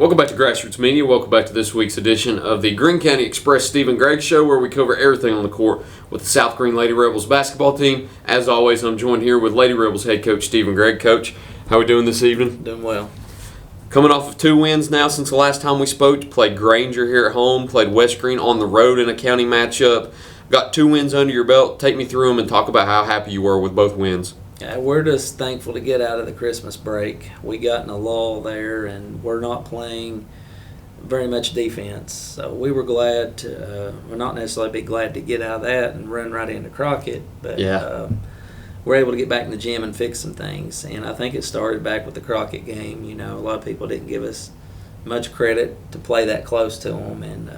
Welcome back to Grassroots Media. Welcome back to this week's edition of the Greene County Express Steve and Gregg Show, where we cover everything on the court with the South Greene Lady Rebels basketball team. As always, I'm joined here with Lady Rebels head coach Steve and Gregg. Coach, how are we doing this evening? Doing well. Coming off of 2 wins now since the last time we spoke. Played Granger here at home, played West Greene on the road in a county matchup. Got 2 wins under your belt. Take me through them and talk about how happy you were with both wins. Yeah, we're just thankful to get out of the Christmas break. We got in a lull there, and we're not playing very much defense. So we were glad to, well, not necessarily be glad to get out of that and run right into Crockett, but we're able to get back in the gym and fix some things. And I think it started back with the Crockett game. You know, a lot of people didn't give us much credit to play that close to them. And,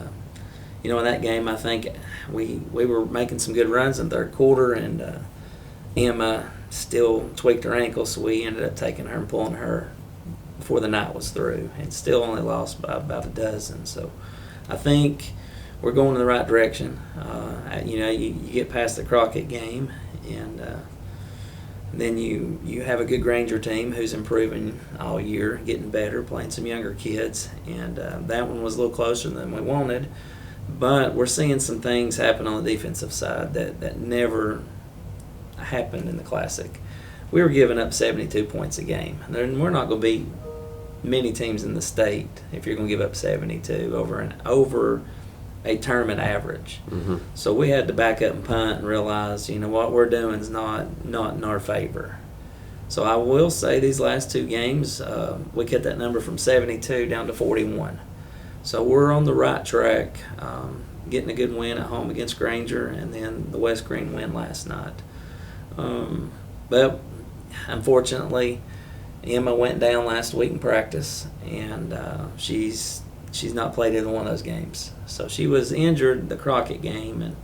in that game, I think we were making some good runs in the third quarter, and Emma still tweaked her ankle, so we ended up taking her and pulling her before the night was through, and still only lost by about a dozen. So I think we're going in the right direction. You get past the Crockett game, and then you have a good Granger team who's improving all year, getting better, playing some younger kids, and that one was a little closer than we wanted. But we're seeing some things happen on the defensive side that never happened in the Classic. We were giving up 72 points a game. And we're not going to beat many teams in the state if you're going to give up 72 over a tournament average. Mm-hmm. So we had to back up and punt and realize, what we're doing is not in our favor. So I will say these last 2 games, we cut that number from 72 down to 41. So we're on the right track, getting a good win at home against Granger, and then the West Greene win last night. But unfortunately, Emma went down last week in practice, and she's not played either one of those games. So she was injured the Crockett game,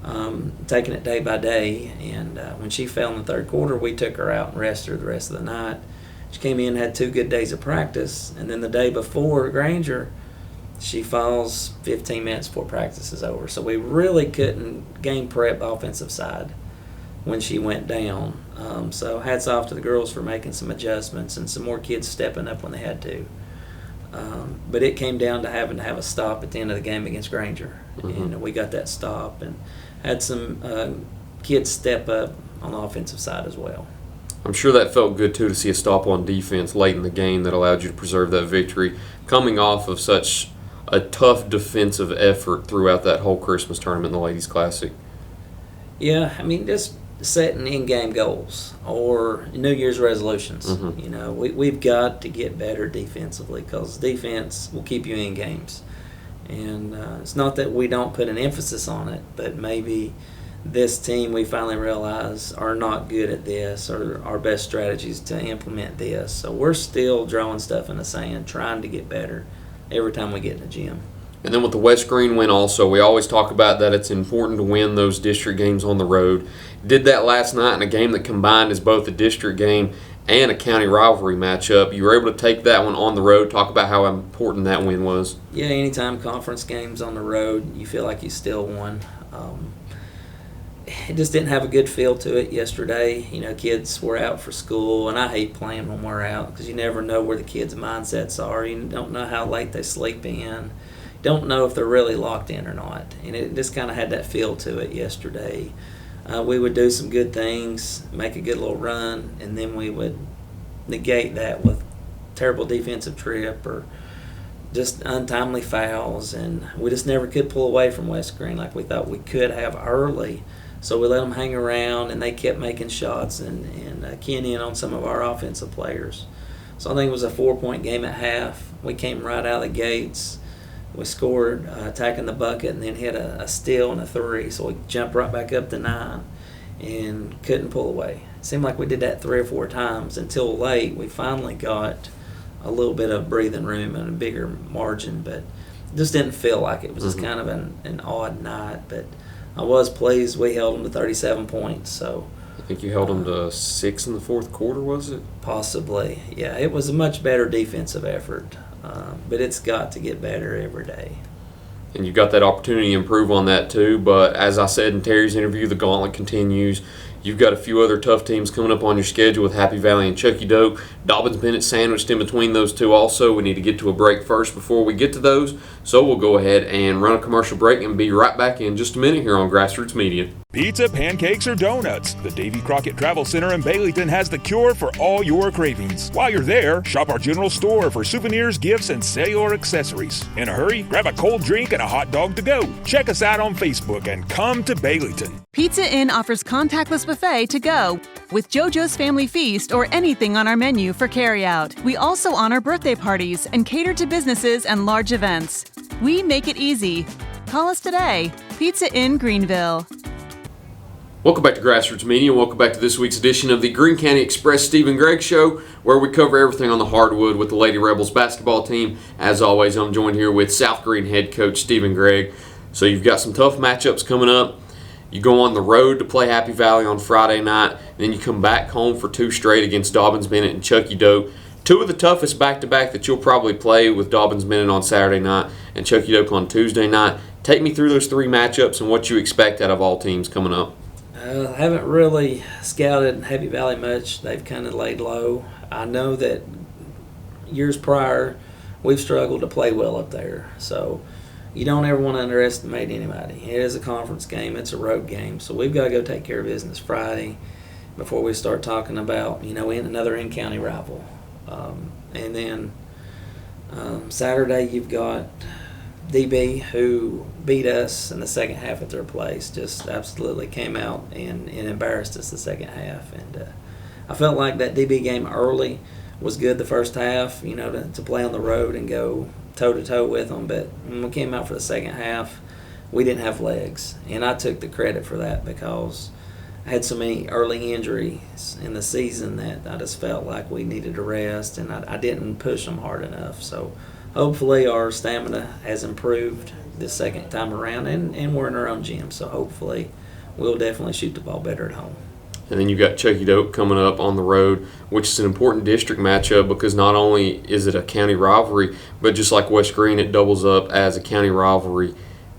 and taking it day by day. And when she fell in the third quarter, we took her out and rested her the rest of the night. She came in, had 2 good days of practice, and then the day before Granger, she falls 15 minutes before practice is over. So we really couldn't game prep the offensive side when she went down. So hats off to the girls for making some adjustments and some more kids stepping up when they had to. But it came down to having to have a stop at the end of the game against Granger. Mm-hmm. And we got that stop and had some kids step up on the offensive side as well. I'm sure that felt good, too, to see a stop on defense late in the game that allowed you to preserve that victory, coming off of such a tough defensive effort throughout that whole Christmas tournament in the Ladies Classic. Yeah, just setting in-game goals or New Year's resolutions. Mm-hmm. We've got to get better defensively, because defense will keep you in games. And it's not that we don't put an emphasis on it, but maybe this team, we finally realize, are not good at this, or our best strategies to implement this. So we're still drawing stuff in the sand, trying to get better every time we get in the gym. And then with the West Greene win also, we always talk about that it's important to win those district games on the road. Did that last night in a game that combined as both a district game and a county rivalry matchup. You were able to take that one on the road. Talk about how important that win was. Yeah, anytime conference games on the road, you feel like you still won. It just didn't have a good feel to it yesterday. Kids were out for school, and I hate playing when we're out because you never know where the kids' mindsets are. You don't know how late they sleep in. Don't know if they're really locked in or not. And it just kind of had that feel to it yesterday. We would do some good things, make a good little run, and then we would negate that with terrible defensive trip or just untimely fouls. And we just never could pull away from West Greene like we thought we could have early. So we let them hang around, and they kept making shots and keying in on some of our offensive players. So I think it was a 4-point game at half. We came right out of the gates. We scored, attacking the bucket, and then hit a steal and a 3. So we jumped right back up to 9 and couldn't pull away. It seemed like we did that 3 or 4 times until late. We finally got a little bit of breathing room and a bigger margin, but it just didn't feel like it. It was just kind of an odd night. But I was pleased we held them to 37 points. So I think you held them to 6 in the fourth quarter, was it? Possibly. Yeah, it was a much better defensive effort. But it's got to get better every day. and you've got that opportunity to improve on that too. But as I said in Terry's interview, the gauntlet continues. You've got a few other tough teams coming up on your schedule with Happy Valley and Chuckey Doak. Dobbins Bennett sandwiched in between those two also. We need to get to a break first before we get to those. So we'll go ahead and run a commercial break and be right back in just a minute here on Grassroots Media. Pizza, pancakes, or donuts, the Davy Crockett Travel Center in Baileyton has the cure for all your cravings. While you're there, shop our general store for souvenirs, gifts, and cellular accessories. In a hurry, grab a cold drink and a hot dog to go. Check us out on Facebook and come to Baileyton. Pizza Inn offers contactless buffet to go with JoJo's Family Feast or anything on our menu for carryout. We also honor birthday parties and cater to businesses and large events. We make it easy. Call us today. Pizza Inn Greenville. Welcome back to Grassroots Media. Welcome back to this week's edition of the Greene County Express Steve and Gregg Show, where we cover everything on the hardwood with the Lady Rebels basketball team. As always, I'm joined here with South Greene head coach Steve and Gregg. So you've got some tough matchups coming up. You go on the road to play Happy Valley on Friday night, and then you come back home for two straight against Dobbins Bennett and Chuckey Doak. Two of the toughest back-to-back that you'll probably play, with Dobbins Bennett on Saturday night and Chuckey Doak on Tuesday night. Take me through those three matchups and what you expect out of all teams coming up. I haven't really scouted Happy Valley much. They've kind of laid low. I know that years prior, we've struggled to play well up there. So you don't ever want to underestimate anybody. It is a conference game. It's a road game. So we've got to go take care of business Friday before we start talking about, another in-county rival. And then Saturday you've got DB, who beat us in the second half at their place, just absolutely came out and embarrassed us the second half. And I felt like that DB game early was good the first half, to play on the road and go toe-to-toe with them. But when we came out for the second half, we didn't have legs. And I took the credit for that because I had so many early injuries in the season that I just felt like we needed to rest, and I didn't push them hard enough. So hopefully our stamina has improved this second time around, and we're in our own gym, so hopefully we'll definitely shoot the ball better at home. And then you've got Chuckey Doak coming up on the road, which is an important district matchup because not only is it a county rivalry, but just like West Greene, it doubles up as a county rivalry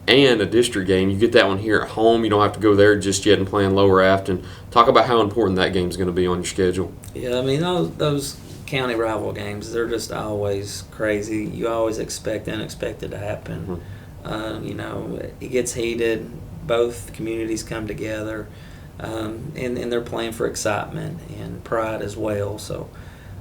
and a district game. You get that one here at home. You don't have to go there just yet and play in Lower Afton. Talk about how important that game is going to be on your schedule. Yeah, those county rival games, they're just always crazy. You always expect the unexpected to happen. Mm-hmm. It gets heated. Both communities come together, and they're playing for excitement and pride as well. So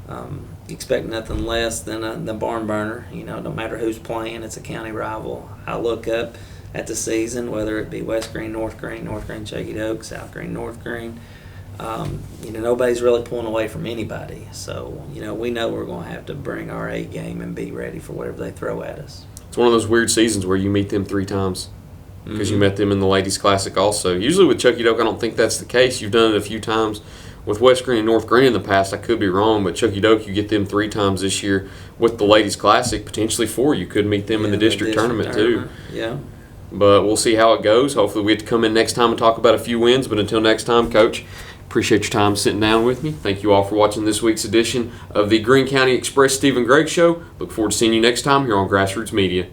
you expect nothing less than the barn burner. No matter who's playing, it's a county rival. I look up at the season, whether it be West Greene, North Greene, Chuckey Doak, South Greene, North Greene. Nobody's really pulling away from anybody. So, we know we're going to have to bring our A game and be ready for whatever they throw at us. It's one of those weird seasons where you meet them three times because you met them in the Ladies Classic also. Usually with Chuckey Doak, I don't think that's the case. You've done it a few times with West Greene and North Greene in the past. I could be wrong, but Chuckey Doak, you get them three times this year with the Ladies Classic, potentially four. You could meet them in the district tournament too. Yeah. But we'll see how it goes. Hopefully we get to come in next time and talk about a few wins. But until next time, Coach, appreciate your time sitting down with me. Thank you all for watching this week's edition of the Greene County Express Steve and Gregg Show. Look forward to seeing you next time here on Grassroots Media.